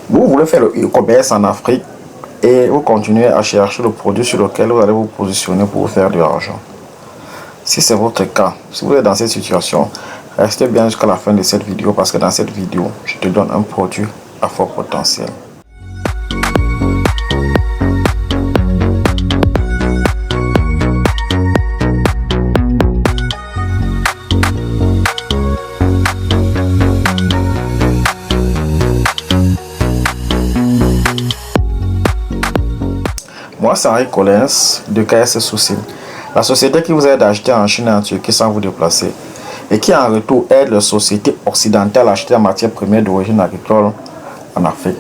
Vous voulez faire le e-commerce en Afrique et vous continuez à chercher le produit sur lequel vous allez vous positionner pour faire de l'argent. Si c'est votre cas, si vous êtes dans cette situation, restez bien jusqu'à la fin de cette vidéo parce que dans cette vidéo, je te donne un produit à fort potentiel. Moi, c'est Henri Collins de KS Sourcing, la société qui vous aide à acheter en Chine et en Turquie sans vous déplacer et qui en retour aide les sociétés occidentales à acheter la matière première d'origine agricole en Afrique.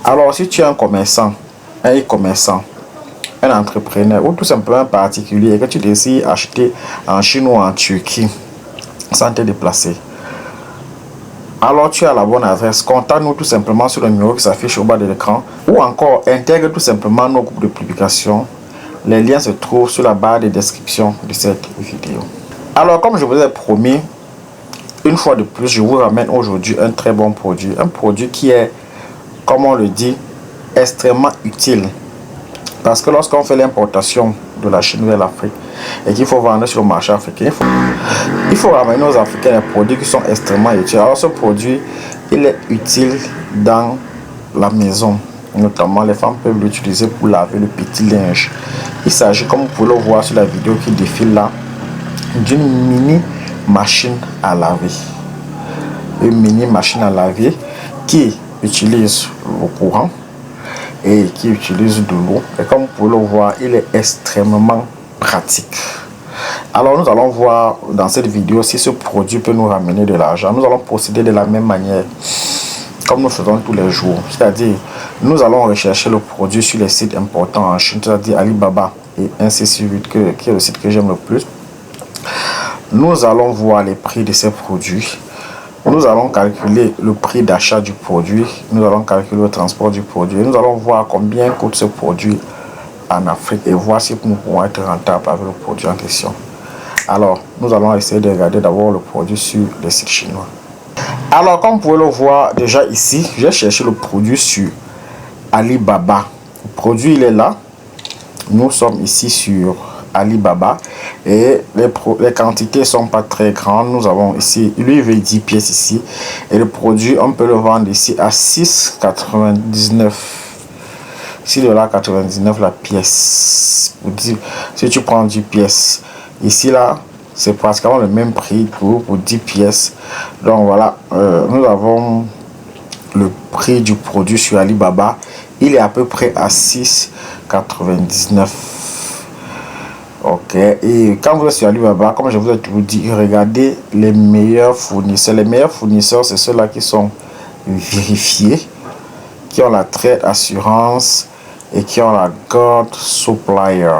Alors, si tu es un commerçant, un e-commerçant, un entrepreneur ou tout simplement un particulier et que tu décides acheter en Chine ou en Turquie sans te déplacer, alors tu as la bonne adresse. Contacte-nous tout simplement sur le numéro qui s'affiche au bas de l'écran ou encore intègre tout simplement nos groupes de publication. Les liens se trouvent sur la barre de description de cette vidéo. Alors, comme je vous ai promis, une fois de plus, je vous ramène aujourd'hui un très bon produit. Un produit qui est, comme on le dit, extrêmement utile. Parce que lorsqu'on fait l'importation de la Chine vers l'Afrique et qu'il faut vendre sur le marché africain, il faut ramener aux Africains des produits qui sont extrêmement utiles. Alors ce produit, il est utile dans la maison. Notamment, les femmes peuvent l'utiliser pour laver le petit linge. Il s'agit, comme vous pouvez le voir sur la vidéo qui défile là, d'une mini machine à laver. Une mini machine à laver qui utilise le courant et qui utilise de l'eau. Et comme vous pouvez le voir, il est extrêmement pratique. Alors nous allons voir dans cette vidéo si ce produit peut nous ramener de l'argent. Nous allons procéder de la même manière comme nous faisons tous les jours. C'est-à-dire, nous allons rechercher le produit sur les sites importants en Chine, c'est-à-dire Alibaba et ainsi de suite, qui est le site que j'aime le plus. Nous allons voir les prix de ces produits. Nous allons calculer le prix d'achat du produit. Nous allons calculer le transport du produit. Nous allons voir combien coûte ce produit en Afrique et voir si nous pouvons être rentables avec le produit en question. Alors, nous allons essayer de regarder d'abord le produit sur les sites chinois. Alors, comme vous pouvez le voir déjà ici, j'ai cherché le produit sur Alibaba. Le produit, il est là. Nous sommes ici sur Alibaba et les quantités ne sont pas très grandes. Nous avons ici, lui il veut 10 pièces ici et le produit on peut le vendre ici à 6,99 $6,99 la pièce. Si tu prends 10 pièces ici là, c'est pratiquement le même prix pour 10 pièces. Donc voilà, nous avons le prix du produit sur Alibaba. Il est à peu près à 6,99 $. Ok, et quand vous êtes sur Alibaba, comme je vous ai toujours dit, regardez les meilleurs fournisseurs. Les meilleurs fournisseurs, c'est ceux-là qui sont vérifiés, qui ont la trade assurance et qui ont la God Supplier.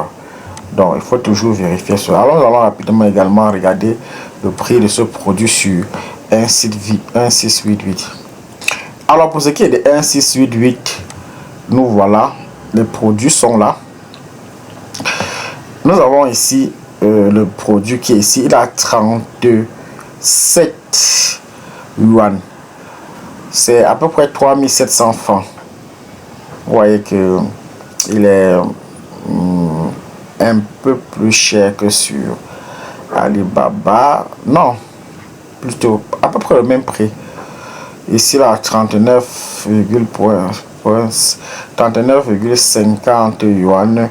Donc, il faut toujours vérifier cela. Alors, nous allons rapidement également regarder le prix de ce produit sur 1688. Alors, pour ce qui est de 1688, nous voilà, les produits sont là. Nous avons ici le produit qui est ici, il a 37 yuan. C'est à peu près 3700 francs. Vous voyez que il est un peu plus cher que sur Alibaba. Non, plutôt à peu près le même prix. Ici là, 39,50 yuan.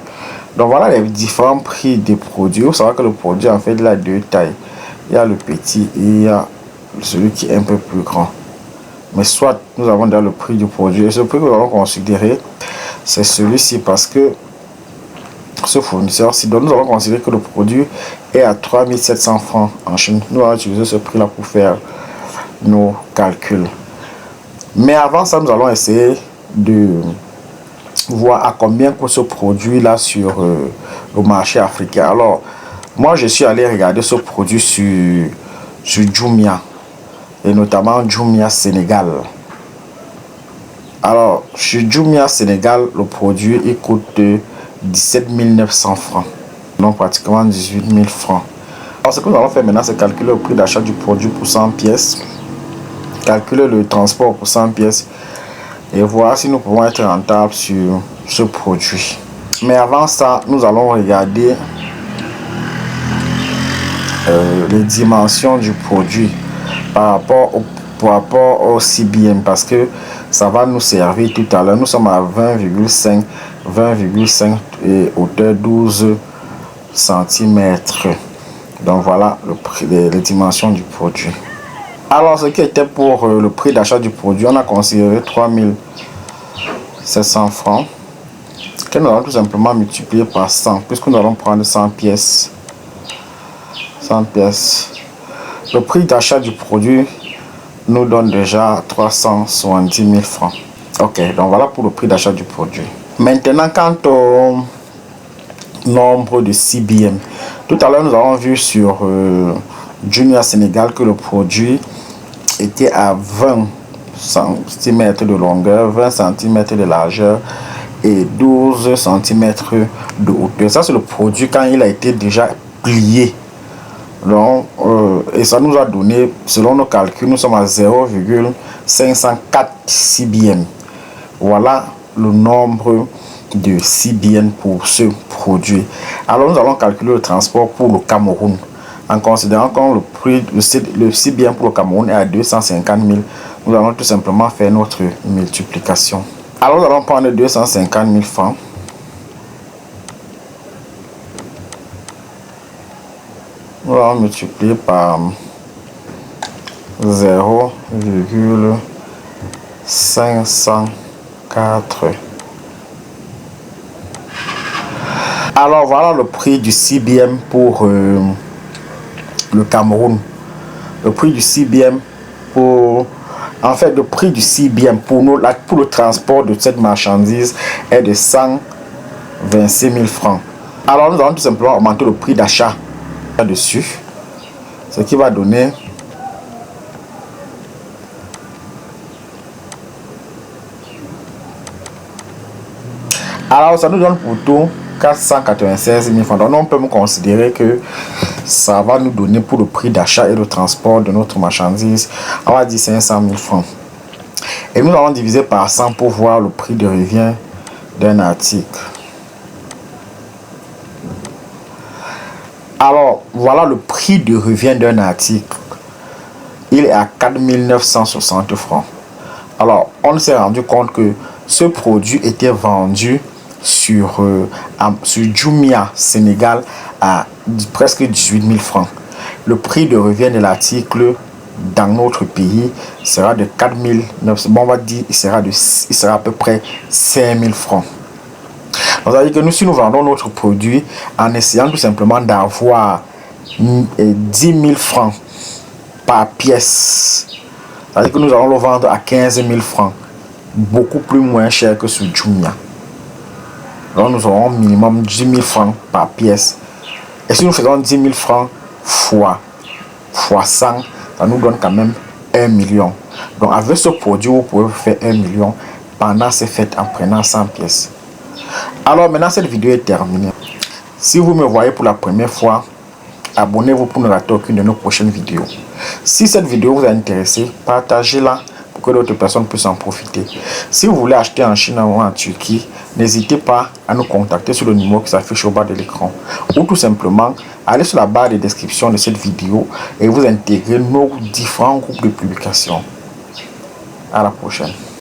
Donc voilà les différents prix des produits. Vous savez que le produit en fait il a deux tailles. Il y a le petit et il y a celui qui est un peu plus grand. Mais soit nous avons déjà le prix du produit. Et ce prix que nous allons considérer, c'est celui-ci parce que ce fournisseur-ci, nous allons considérer que le produit est à 3700 francs en Chine. Nous allons utiliser ce prix-là pour faire nos calculs. Mais avant ça, nous allons essayer de voir à combien coûte ce produit là sur le marché africain. Alors moi je suis allé regarder ce produit sur Jumia et notamment Jumia Sénégal. Alors chez Jumia Sénégal, le produit il coûte 17 900 francs, donc pratiquement 18 000 francs. Alors ce que nous allons faire maintenant, c'est calculer le prix d'achat du produit pour 100 pièces, calculer le transport pour 100 pièces et voir si nous pouvons être rentables sur ce produit. Mais avant ça, nous allons regarder les dimensions du produit par rapport au CBM, parce que ça va nous servir tout à l'heure. Nous sommes à 20,5 et hauteur 12 cm. Donc voilà le prix, les dimensions du produit. Alors ce qui était pour le prix d'achat du produit, on a considéré 3700 francs que nous allons tout simplement multiplier par 100, puisque nous allons prendre 100 pièces. 100 pièces. Le prix d'achat du produit nous donne déjà 370 000 francs. Ok, donc voilà pour le prix d'achat du produit. Maintenant, quant au nombre de CBM, tout à l'heure nous avons vu sur Jumia Sénégal que le produit était à 20 cm de longueur, 20 cm de largeur et 12 cm de hauteur. Ça c'est le produit quand il a été déjà plié. Donc, et ça nous a donné, selon nos calculs, nous sommes à 0,504 CBM. Voilà le nombre de CBM pour ce produit. Alors nous allons calculer le transport pour le Cameroun. En considérant que le prix, le CBM pour le Cameroun est à 250 000, nous allons tout simplement faire notre multiplication. Alors nous allons prendre 250 000 francs. Nous allons multiplier par 0,504. Alors voilà le prix du CBM pour le Cameroun. Le prix du CBM pour... En fait, le prix du CBM pour le transport de cette marchandise est de 126 000 francs. Alors nous allons tout simplement augmenter le prix d'achat dessus, ce qui va donner alors ça nous donne pour tout 496 000 francs. Donc on peut considérer que ça va nous donner pour le prix d'achat et le transport de notre marchandise, on va dire 500 000 francs. Et nous allons diviser par 100 pour voir le prix de revient d'un article. Alors, voilà le prix de revient d'un article. Il est à 4 960 francs. Alors, on s'est rendu compte que ce produit était vendu sur Jumia Sénégal à presque 18 000 francs. Le prix de revient de l'article dans notre pays sera de 4 900. Bon, on va dire il sera à peu près 5 000 francs. Donc, ça veut dire que nous, si nous vendons notre produit en essayant tout simplement d'avoir 10 000 francs par pièce, ça veut dire que nous allons le vendre à 15 000 francs, beaucoup plus moins cher que sur Jumia. Donc nous aurons minimum 10 000 francs par pièce. Et si nous faisons 10 000 francs fois 100, ça nous donne quand même 1 million. Donc avec ce produit, vous pouvez faire 1 million pendant ces fêtes en prenant 100 pièces. Alors maintenant cette vidéo est terminée. Si vous me voyez pour la première fois, abonnez-vous pour ne rater aucune de nos prochaines vidéos. Si cette vidéo vous a intéressé, partagez-la pour que d'autres personnes puissent en profiter. Si vous voulez acheter en Chine ou en Turquie, n'hésitez pas à nous contacter sur le numéro qui s'affiche au bas de l'écran. Ou tout simplement, allez sur la barre de description de cette vidéo et vous intégrez nos différents groupes de publication. À la prochaine.